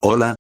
Hola,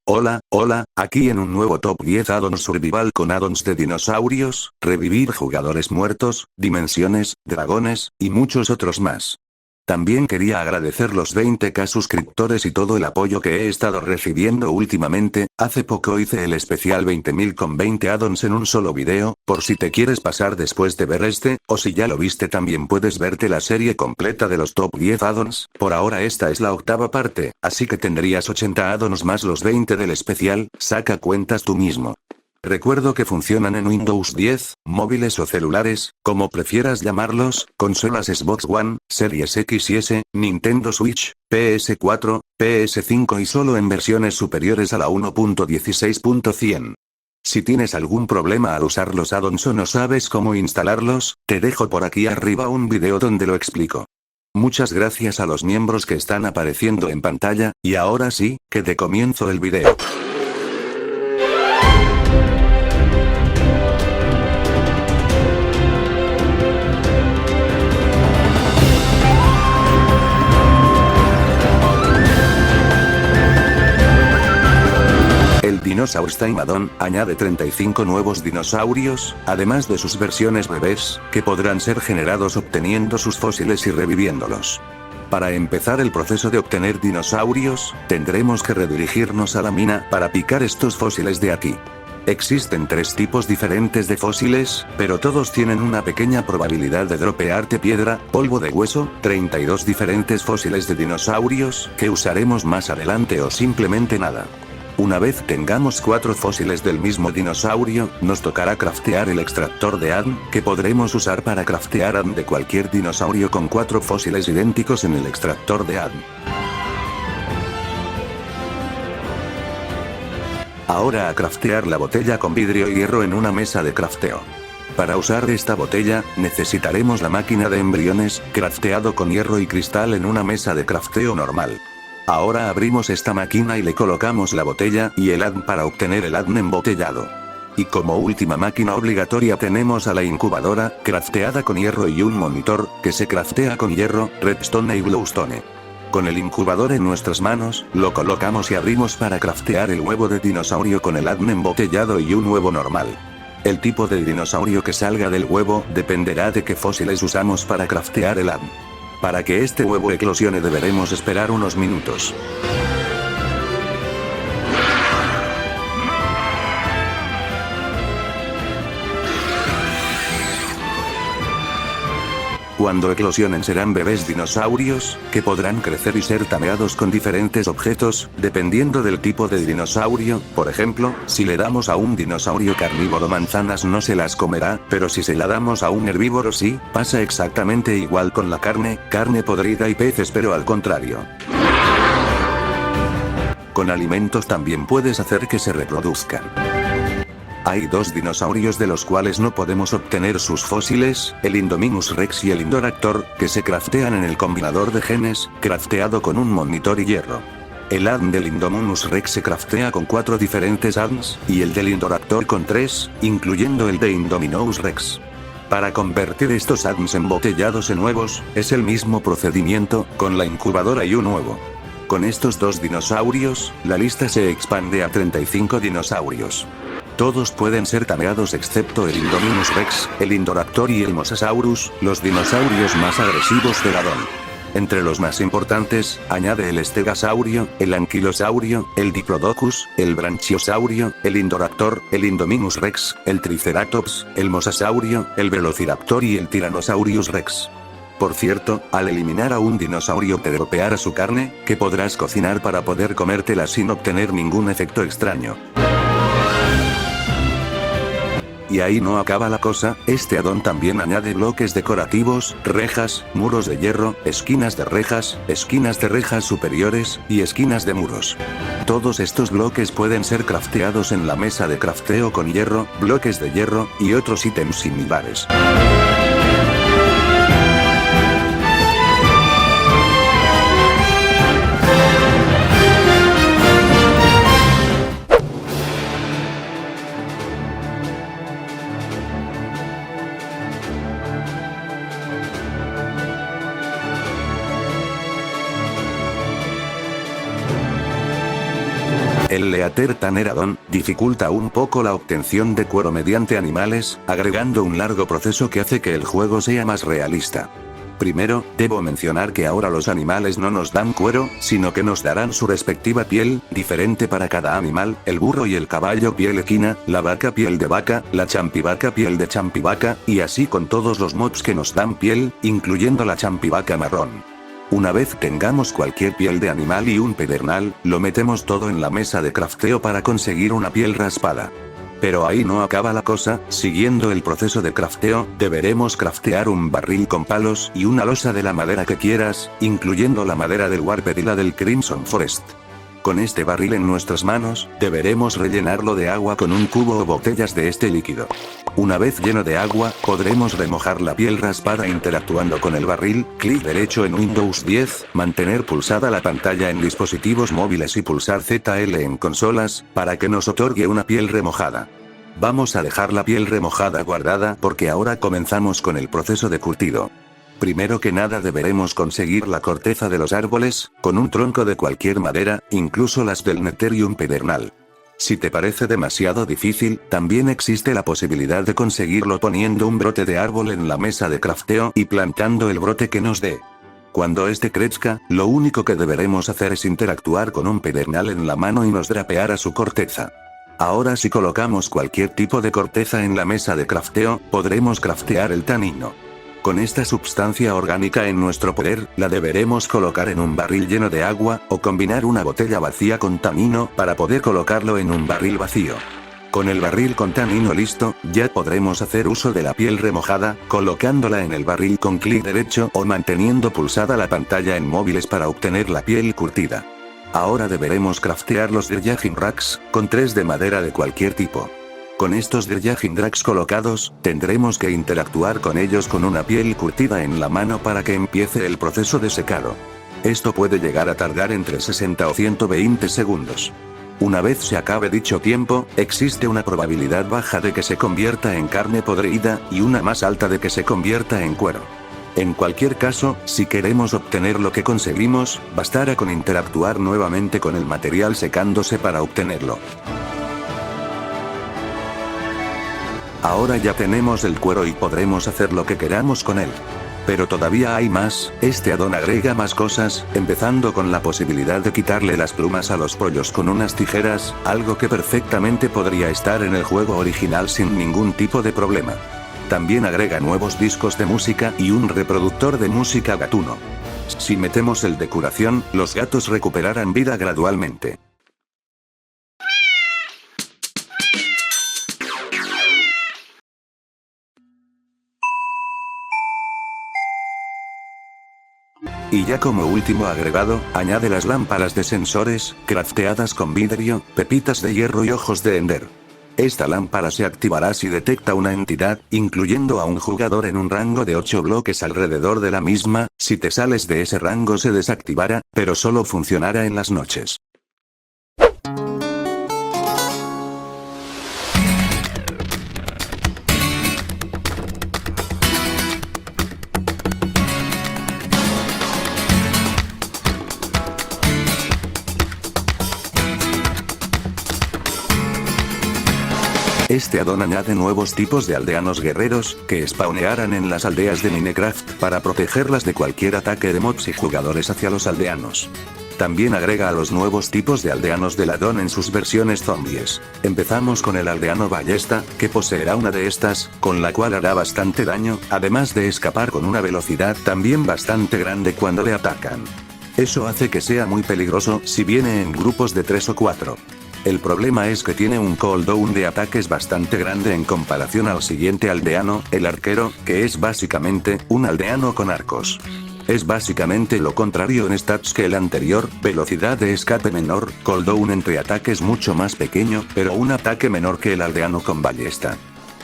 aquí en un nuevo Top 10 Addons Survival con addons de dinosaurios, revivir jugadores muertos, dimensiones, dragones, y muchos otros más. También quería agradecer los 20k suscriptores y todo el apoyo que he estado recibiendo últimamente. Hace poco hice el especial 20.000 con 20 addons en un solo video, por si te quieres pasar después de ver este, o si ya lo viste también puedes verte la serie completa de los top 10 addons. Por ahora esta es la octava parte, así que tendrías 80 addons más los 20 del especial, saca cuentas tú mismo. Recuerdo que funcionan en Windows 10, móviles o celulares, como prefieras llamarlos, consolas Xbox One, Series X y S, Nintendo Switch, PS4, PS5 y solo en versiones superiores a la 1.16.100. Si tienes algún problema al usar los addons o no sabes cómo instalarlos, te dejo por aquí arriba un video donde lo explico. Muchas gracias a los miembros que están apareciendo en pantalla, y ahora sí, que te comienzo el video. El Dinosaurs Time Addon añade 35 nuevos dinosaurios, además de sus versiones bebés, que podrán ser generados obteniendo sus fósiles y reviviéndolos. Para empezar el proceso de obtener dinosaurios, tendremos que redirigirnos a la mina para picar estos fósiles de aquí. Existen 3 tipos diferentes de fósiles, pero todos tienen una pequeña probabilidad de dropearte piedra, polvo de hueso, 32 diferentes fósiles de dinosaurios, que usaremos más adelante o simplemente nada. Una vez tengamos 4 fósiles del mismo dinosaurio, nos tocará craftear el extractor de addon, que podremos usar para craftear addon de cualquier dinosaurio con 4 fósiles idénticos en el extractor de addon. Ahora a craftear la botella con vidrio y hierro en una mesa de crafteo. Para usar esta botella, necesitaremos la máquina de embriones, crafteado con hierro y cristal en una mesa de crafteo normal. Ahora abrimos esta máquina y le colocamos la botella y el addon para obtener el addon embotellado. Y como última máquina obligatoria tenemos a la incubadora, crafteada con hierro y un monitor, que se craftea con hierro, redstone y glowstone. Con el incubador en nuestras manos, lo colocamos y abrimos para craftear el huevo de dinosaurio con el addon embotellado y un huevo normal. El tipo de dinosaurio que salga del huevo dependerá de qué fósiles usamos para craftear el addon. Para que este huevo eclosione deberemos esperar unos minutos. Cuando eclosionen serán bebés dinosaurios, que podrán crecer y ser tameados con diferentes objetos, dependiendo del tipo de dinosaurio. Por ejemplo, si le damos a un dinosaurio carnívoro manzanas no se las comerá, pero si se la damos a un herbívoro sí. Pasa exactamente igual con la carne podrida y peces, pero al contrario. Con alimentos también puedes hacer que se reproduzcan. Hay 2 dinosaurios de los cuales no podemos obtener sus fósiles, el Indominus Rex y el Indoraptor, que se craftean en el combinador de genes, crafteado con un monitor y hierro. El addon del Indominus Rex se craftea con 4 diferentes addons, y el del Indoraptor con 3, incluyendo el de Indominus Rex. Para convertir estos addons embotellados en huevos, es el mismo procedimiento, con la incubadora y un huevo. Con estos 2 dinosaurios, la lista se expande a 35 dinosaurios. Todos pueden ser tameados excepto el Indominus Rex, el Indoraptor y el Mosasaurus, los dinosaurios más agresivos del addon. Entre los más importantes, añade el Stegasaurio, el Anquilosaurio, el Diplodocus, el Branchiosaurio, el Indoraptor, el Indominus Rex, el Triceratops, el Mosasaurio, el Velociraptor y el Tyrannosaurus Rex. Por cierto, al eliminar a un dinosaurio te dropeará su carne, que podrás cocinar para poder comértela sin obtener ningún efecto extraño. Y ahí no acaba la cosa, este addon también añade bloques decorativos, rejas, muros de hierro, esquinas de rejas superiores, y esquinas de muros. Todos estos bloques pueden ser crafteados en la mesa de crafteo con hierro, bloques de hierro, y otros ítems similares. El Leather Tanner Add-on dificulta un poco la obtención de cuero mediante animales, agregando un largo proceso que hace que el juego sea más realista. Primero, debo mencionar que ahora los animales no nos dan cuero, sino que nos darán su respectiva piel, diferente para cada animal: el burro y el caballo piel equina, la vaca piel de vaca, la champivaca piel de champivaca, y así con todos los mobs que nos dan piel, incluyendo la champivaca marrón. Una vez tengamos cualquier piel de animal y un pedernal, lo metemos todo en la mesa de crafteo para conseguir una piel raspada. Pero ahí no acaba la cosa. Siguiendo el proceso de crafteo, deberemos craftear un barril con palos y una losa de la madera que quieras, incluyendo la madera del Warped y la del Crimson Forest. Con este barril en nuestras manos, deberemos rellenarlo de agua con un cubo o botellas de este líquido. Una vez lleno de agua, podremos remojar la piel raspada interactuando con el barril. Clic derecho en Windows 10, mantener pulsada la pantalla en dispositivos móviles y pulsar ZL en consolas, para que nos otorgue una piel remojada. Vamos a dejar la piel remojada guardada porque ahora comenzamos con el proceso de curtido. Primero que nada deberemos conseguir la corteza de los árboles, con un tronco de cualquier madera, incluso las del Netherrium pedernal. Si te parece demasiado difícil, también existe la posibilidad de conseguirlo poniendo un brote de árbol en la mesa de crafteo y plantando el brote que nos dé. Cuando este crezca, lo único que deberemos hacer es interactuar con un pedernal en la mano y nos drapear a su corteza. Ahora si colocamos cualquier tipo de corteza en la mesa de crafteo, podremos craftear el tanino. Con esta sustancia orgánica en nuestro poder, la deberemos colocar en un barril lleno de agua, o combinar una botella vacía con tanino para poder colocarlo en un barril vacío. Con el barril con tanino listo, ya podremos hacer uso de la piel remojada, colocándola en el barril con clic derecho o manteniendo pulsada la pantalla en móviles para obtener la piel curtida. Ahora deberemos craftear los Drying Racks, con 3 de madera de cualquier tipo. Con estos Drying Racks colocados, tendremos que interactuar con ellos con una piel curtida en la mano para que empiece el proceso de secado. Esto puede llegar a tardar entre 60 o 120 segundos. Una vez se acabe dicho tiempo, existe una probabilidad baja de que se convierta en carne podrida, y una más alta de que se convierta en cuero. En cualquier caso, si queremos obtener lo que conseguimos, bastará con interactuar nuevamente con el material secándose para obtenerlo. Ahora ya tenemos el cuero y podremos hacer lo que queramos con él. Pero todavía hay más. Este addon agrega más cosas, empezando con la posibilidad de quitarle las plumas a los pollos con unas tijeras, algo que perfectamente podría estar en el juego original sin ningún tipo de problema. También agrega nuevos discos de música y un reproductor de música gatuno. Si metemos el de curación, los gatos recuperarán vida gradualmente. Y ya como último agregado, añade las lámparas de sensores, crafteadas con vidrio, pepitas de hierro y ojos de ender. Esta lámpara se activará si detecta una entidad, incluyendo a un jugador en un rango de 8 bloques alrededor de la misma. Si te sales de ese rango se desactivará, pero solo funcionará en las noches. Este addon añade nuevos tipos de aldeanos guerreros, que spawnearán en las aldeas de Minecraft, para protegerlas de cualquier ataque de mobs y jugadores hacia los aldeanos. También agrega a los nuevos tipos de aldeanos del addon en sus versiones zombies. Empezamos con el aldeano ballesta, que poseerá una de estas, con la cual hará bastante daño, además de escapar con una velocidad también bastante grande cuando le atacan. Eso hace que sea muy peligroso si viene en grupos de 3 o 4. El problema es que tiene un cooldown de ataques bastante grande en comparación al siguiente aldeano, el arquero, que es básicamente un aldeano con arcos. Es básicamente lo contrario en stats que el anterior: velocidad de escape menor, cooldown entre ataques mucho más pequeño, pero un ataque menor que el aldeano con ballesta.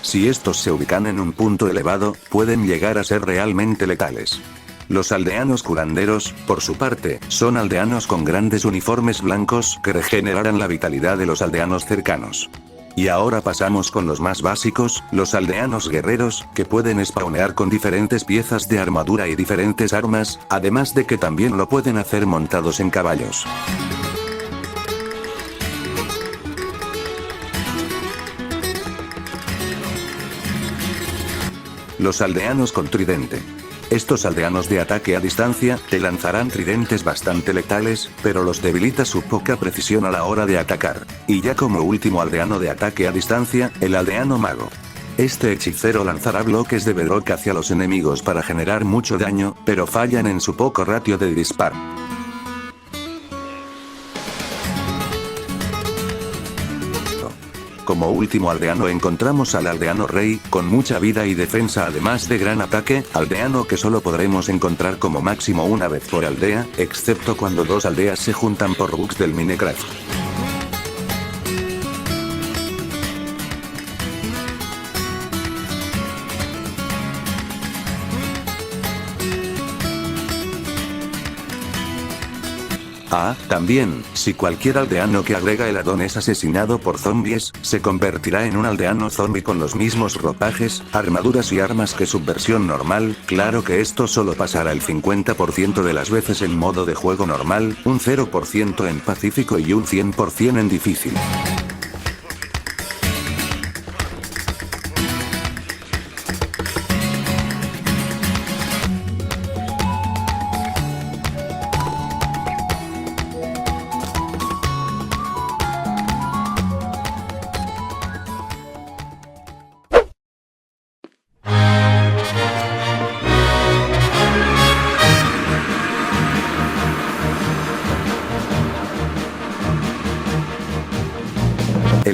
Si estos se ubican en un punto elevado, pueden llegar a ser realmente letales. Los aldeanos curanderos, por su parte, son aldeanos con grandes uniformes blancos que regenerarán la vitalidad de los aldeanos cercanos. Y ahora pasamos con los más básicos, los aldeanos guerreros, que pueden spawnear con diferentes piezas de armadura y diferentes armas, además de que también lo pueden hacer montados en caballos. Los aldeanos con tridente. Estos aldeanos de ataque a distancia te lanzarán tridentes bastante letales, pero los debilita su poca precisión a la hora de atacar. Y ya como último aldeano de ataque a distancia, el aldeano mago. Este hechicero lanzará bloques de bedrock hacia los enemigos para generar mucho daño, pero fallan en su poco ratio de disparo. Como último aldeano encontramos al aldeano rey, con mucha vida y defensa además de gran ataque, aldeano que solo podremos encontrar como máximo una vez por aldea, excepto cuando dos aldeas se juntan por bugs del Minecraft. También, si cualquier aldeano que agrega el addon es asesinado por zombies, se convertirá en un aldeano zombie con los mismos ropajes, armaduras y armas que su versión normal. Claro que esto solo pasará el 50% de las veces en modo de juego normal, un 0% en pacífico y un 100% en difícil.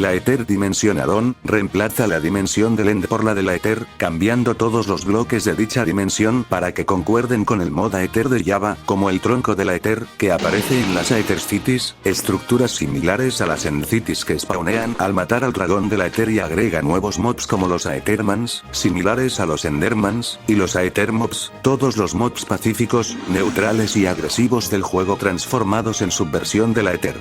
El Aether Dimension Addon reemplaza la dimensión del End por la del Aether, cambiando todos los bloques de dicha dimensión para que concuerden con el mod Aether de Java, como el tronco del Aether, que aparece en las Aether Cities, estructuras similares a las End Cities que spawnean al matar al dragón del Aether y agrega nuevos mobs como los Aethermans, similares a los Endermans, y los Aether Mobs, todos los mobs pacíficos, neutrales y agresivos del juego transformados en subversión del Aether.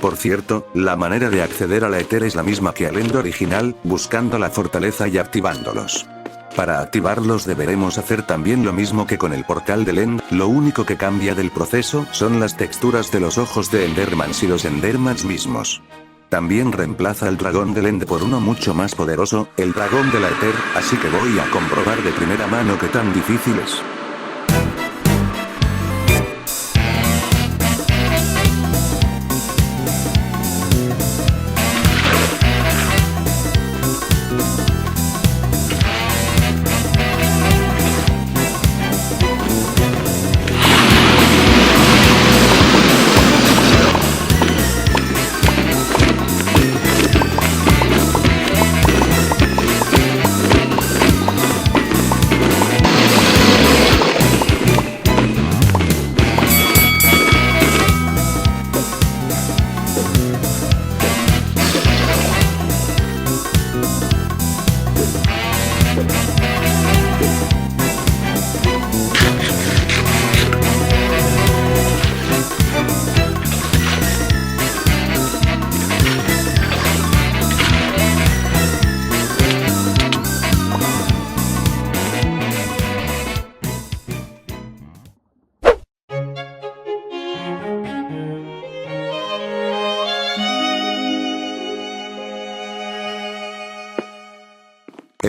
Por cierto, la manera de acceder al Aether es la misma que al End original, buscando la fortaleza y activándolos. Para activarlos deberemos hacer también lo mismo que con el portal del End, lo único que cambia del proceso son las texturas de los ojos de Endermans y los Endermans mismos. También reemplaza al dragón del End por uno mucho más poderoso, el dragón del Aether, así que voy a comprobar de primera mano qué tan difícil es.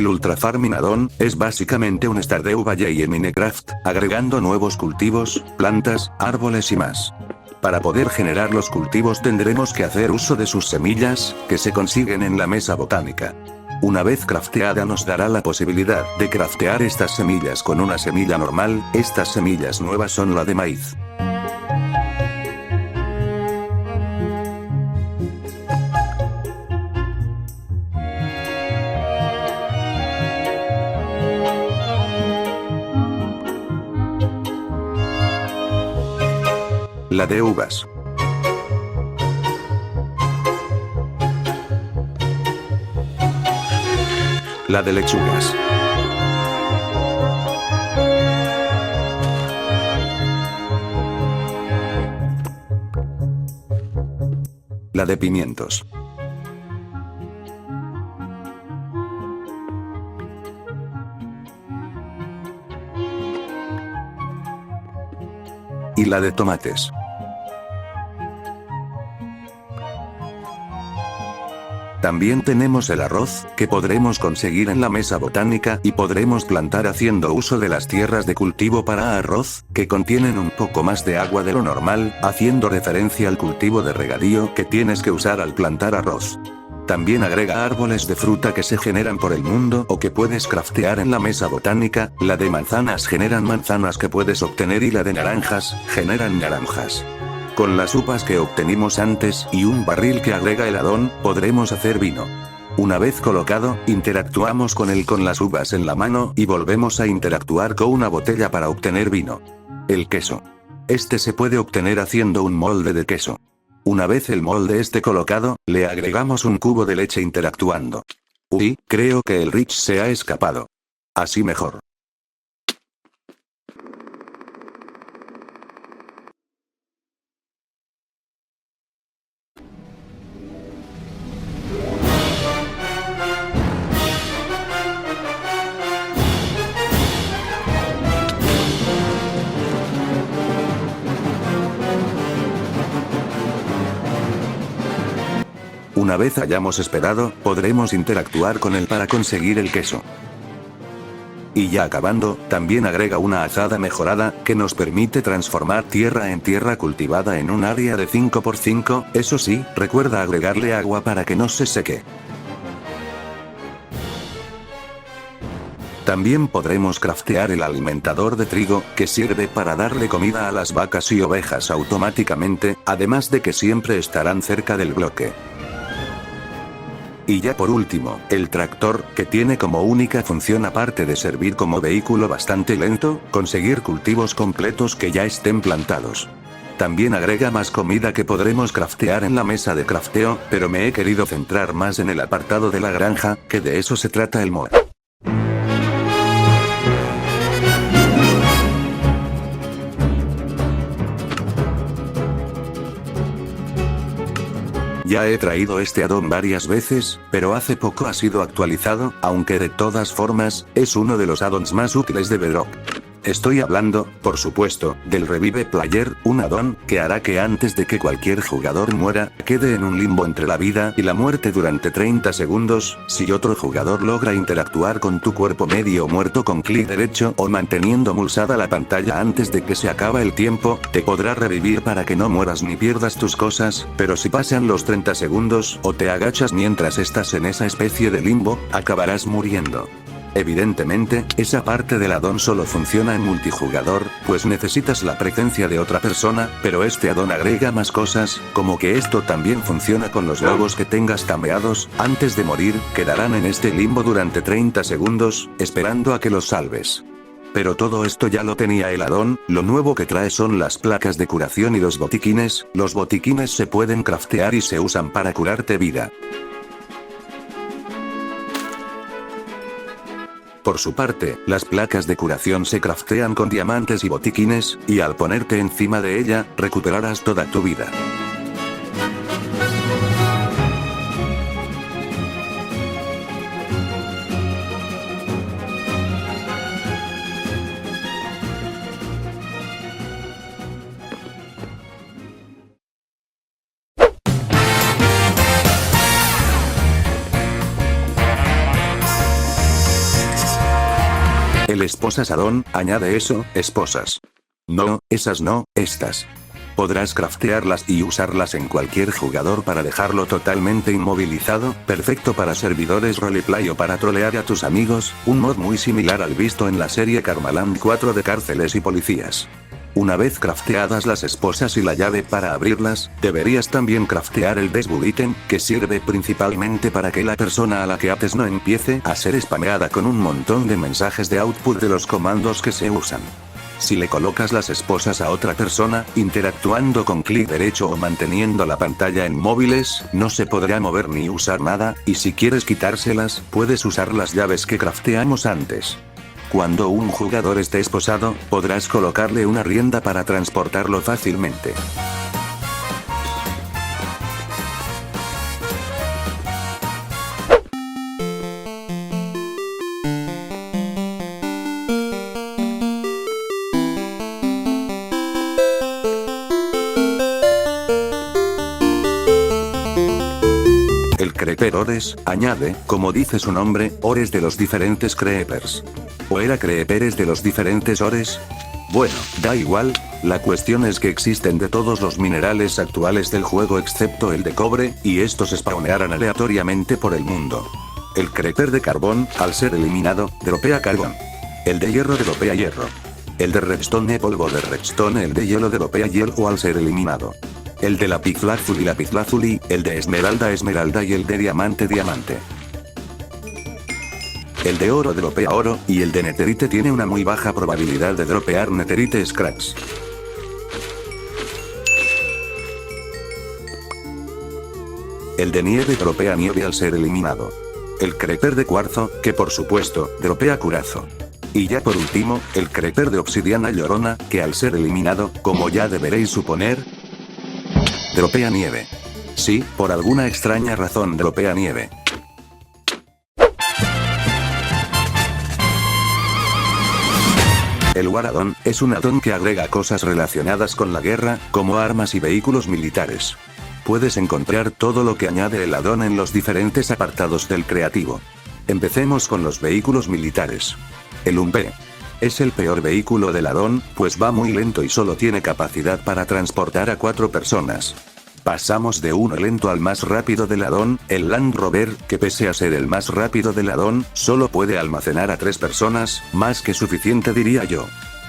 El Ultra Farming Addon es básicamente un Stardew Valley en Minecraft, agregando nuevos cultivos, plantas, árboles y más. Para poder generar los cultivos tendremos que hacer uso de sus semillas, que se consiguen en la mesa botánica. Una vez crafteada nos dará la posibilidad de craftear estas semillas con una semilla normal. Estas semillas nuevas son la de maíz. La de uvas. La de lechugas. La de pimientos. Y la de tomates. También tenemos el arroz, que podremos conseguir en la mesa botánica y podremos plantar haciendo uso de las tierras de cultivo para arroz, que contienen un poco más de agua de lo normal, haciendo referencia al cultivo de regadío que tienes que usar al plantar arroz. También agrega árboles de fruta que se generan por el mundo o que puedes craftear en la mesa botánica, la de manzanas generan manzanas que puedes obtener y la de naranjas, generan naranjas. Con las uvas que obtenimos antes y un barril que agrega el addon, podremos hacer vino. Una vez colocado, interactuamos con él con las uvas en la mano y volvemos a interactuar con una botella para obtener vino. El queso. Este se puede obtener haciendo un molde de queso. Una vez el molde esté colocado, le agregamos un cubo de leche interactuando. Uy, creo que el Rich se ha escapado. Así mejor. Una vez hayamos esperado, podremos interactuar con él para conseguir el queso. Y ya acabando, también agrega una azada mejorada, que nos permite transformar tierra en tierra cultivada en un área de 5×5, eso sí, recuerda agregarle agua para que no se seque. También podremos craftear el alimentador de trigo, que sirve para darle comida a las vacas y ovejas automáticamente, además de que siempre estarán cerca del bloque. Y ya por último, el tractor, que tiene como única función aparte de servir como vehículo bastante lento, conseguir cultivos completos que ya estén plantados. También agrega más comida que podremos craftear en la mesa de crafteo, pero me he querido centrar más en el apartado de la granja, que de eso se trata el mod. Ya he traído este addon varias veces, pero hace poco ha sido actualizado, aunque de todas formas, es uno de los addons más útiles de Bedrock. Estoy hablando, por supuesto, del Revive Player, un addon que hará que antes de que cualquier jugador muera, quede en un limbo entre la vida y la muerte durante 30 segundos, si otro jugador logra interactuar con tu cuerpo medio muerto con clic derecho o manteniendo pulsada la pantalla antes de que se acabe el tiempo, te podrá revivir para que no mueras ni pierdas tus cosas, pero si pasan los 30 segundos o te agachas mientras estás en esa especie de limbo, acabarás muriendo. Evidentemente, esa parte del addon solo funciona en multijugador, pues necesitas la presencia de otra persona, pero este addon agrega más cosas, como que esto también funciona con los lobos que tengas tameados, antes de morir, quedarán en este limbo durante 30 segundos, esperando a que los salves. Pero todo esto ya lo tenía el addon, lo nuevo que trae son las placas de curación y los botiquines se pueden craftear y se usan para curarte vida. Por su parte, las placas de curación se craftean con diamantes y botiquines, y al ponerte encima de ella, recuperarás toda tu vida. El esposas addon, añade eso, esposas. No, esas no, estas. Podrás craftearlas y usarlas en cualquier jugador para dejarlo totalmente inmovilizado, perfecto para servidores roleplay o para trolear a tus amigos, un mod muy similar al visto en la serie Karmaland 4 de cárceles y policías. Una vez crafteadas las esposas y la llave para abrirlas, deberías también craftear el Dashboard Item, que sirve principalmente para que la persona a la que ates no empiece a ser spameada con un montón de mensajes de output de los comandos que se usan. Si le colocas las esposas a otra persona, interactuando con clic derecho o manteniendo la pantalla en móviles, no se podrá mover ni usar nada, y si quieres quitárselas, puedes usar las llaves que crafteamos antes. Cuando un jugador esté esposado, podrás colocarle una rienda para transportarlo fácilmente. El Creeper ores, añade, como dice su nombre, ores de los diferentes creepers. ¿O era creeperes de los diferentes ores? Bueno, da igual, la cuestión es que existen de todos los minerales actuales del juego excepto el de cobre, y estos spawnearán aleatoriamente por el mundo. El creeper de carbón, al ser eliminado, dropea carbón. El de hierro dropea hierro. El de redstone polvo de redstone, el de hielo dropea hielo al ser eliminado. El de lapislázuli, el de esmeralda y el de diamante. El de oro dropea oro, y el de netherite tiene una muy baja probabilidad de dropear netherite scraps. El de nieve dropea nieve al ser eliminado. El creeper de cuarzo, que por supuesto, dropea curazo. Y ya por último, el creeper de obsidiana llorona, que al ser eliminado, como ya deberéis suponer, dropea nieve. Sí, por alguna extraña razón dropea nieve. El War Add-on es un add-on que agrega cosas relacionadas con la guerra, como armas y vehículos militares. Puedes encontrar todo lo que añade el add-on en los diferentes apartados del creativo. Empecemos con los vehículos militares. El UMP es el peor vehículo del add-on, pues va muy lento y solo tiene capacidad para transportar a 4 personas. Pasamos de uno lento al más rápido del add-on, el Land Rover, que pese a ser el más rápido del add-on, solo puede almacenar a 3 personas, más que suficiente diría yo.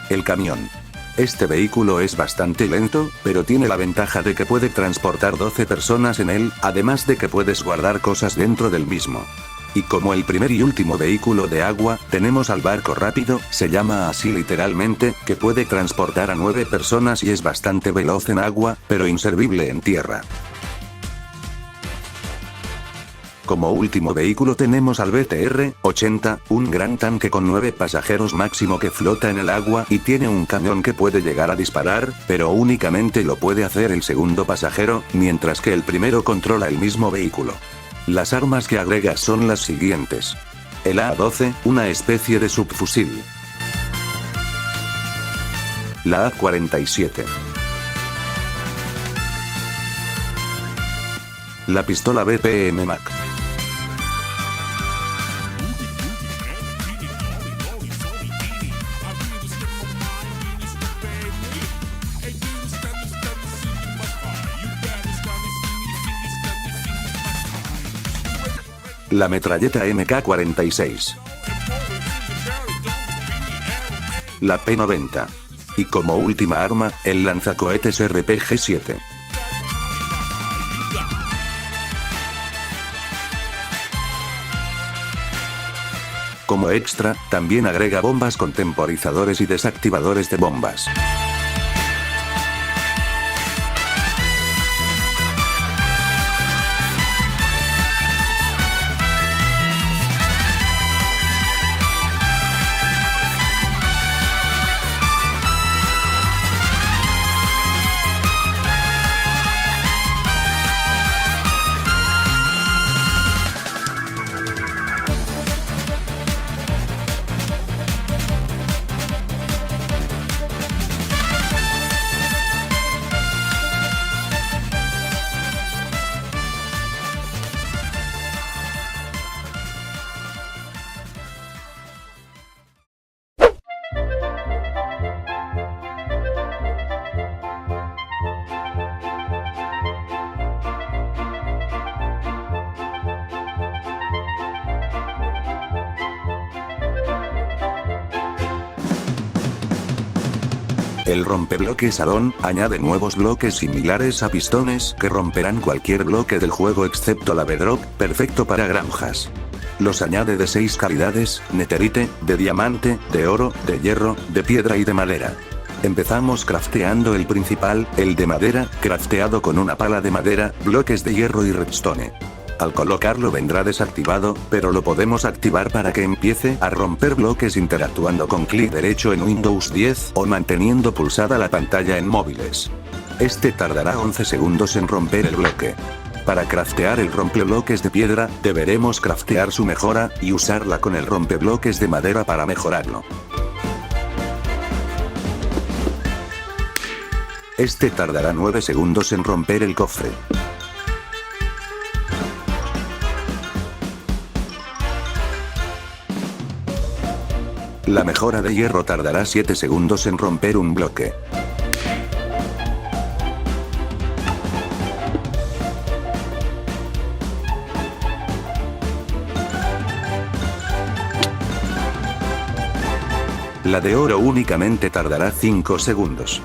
El camión. Este vehículo es bastante lento, pero tiene la ventaja de que puede transportar 12 personas en él, además de que puedes guardar cosas dentro del mismo. Y como el primer y último vehículo de agua, tenemos al barco rápido, se llama así literalmente, que puede transportar a 9 personas y es bastante veloz en agua, pero inservible en tierra. Como último vehículo tenemos al BTR-80, un gran tanque con 9 pasajeros máximo que flota en el agua y tiene un cañón que puede llegar a disparar, pero únicamente lo puede hacer el segundo pasajero, mientras que el primero controla el mismo vehículo. Las armas que agrega son las siguientes. El A-12, una especie de subfusil. La A-47. La pistola BPM Mac. La metralleta MK46. La P90. Y como última arma, el lanzacohetes RPG-7. Como extra, también agrega bombas con temporizadores y desactivadores de bombas. El rompebloques add-on añade nuevos bloques similares a pistones que romperán cualquier bloque del juego excepto la bedrock, perfecto para granjas. Los añade de 6 calidades: netherite, de diamante, de oro, de hierro, de piedra y de madera. Empezamos crafteando el principal, el de madera, crafteado con una pala de madera, bloques de hierro y redstone. Al colocarlo vendrá desactivado, pero lo podemos activar para que empiece a romper bloques interactuando con clic derecho en Windows 10 o manteniendo pulsada la pantalla en móviles. Este tardará 11 segundos en romper el bloque. Para craftear el rompebloques de piedra, deberemos craftear su mejora y usarla con el rompebloques de madera para mejorarlo. Este tardará 9 segundos en romper el cofre. La mejora de hierro tardará 7 segundos en romper un bloque. La de oro únicamente tardará 5 segundos.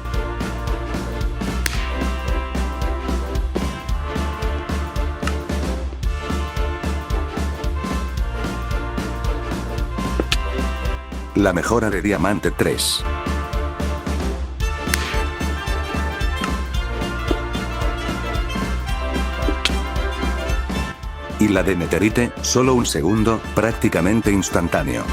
La mejora de diamante 3. Y la de netherite, solo un segundo, prácticamente instantáneo.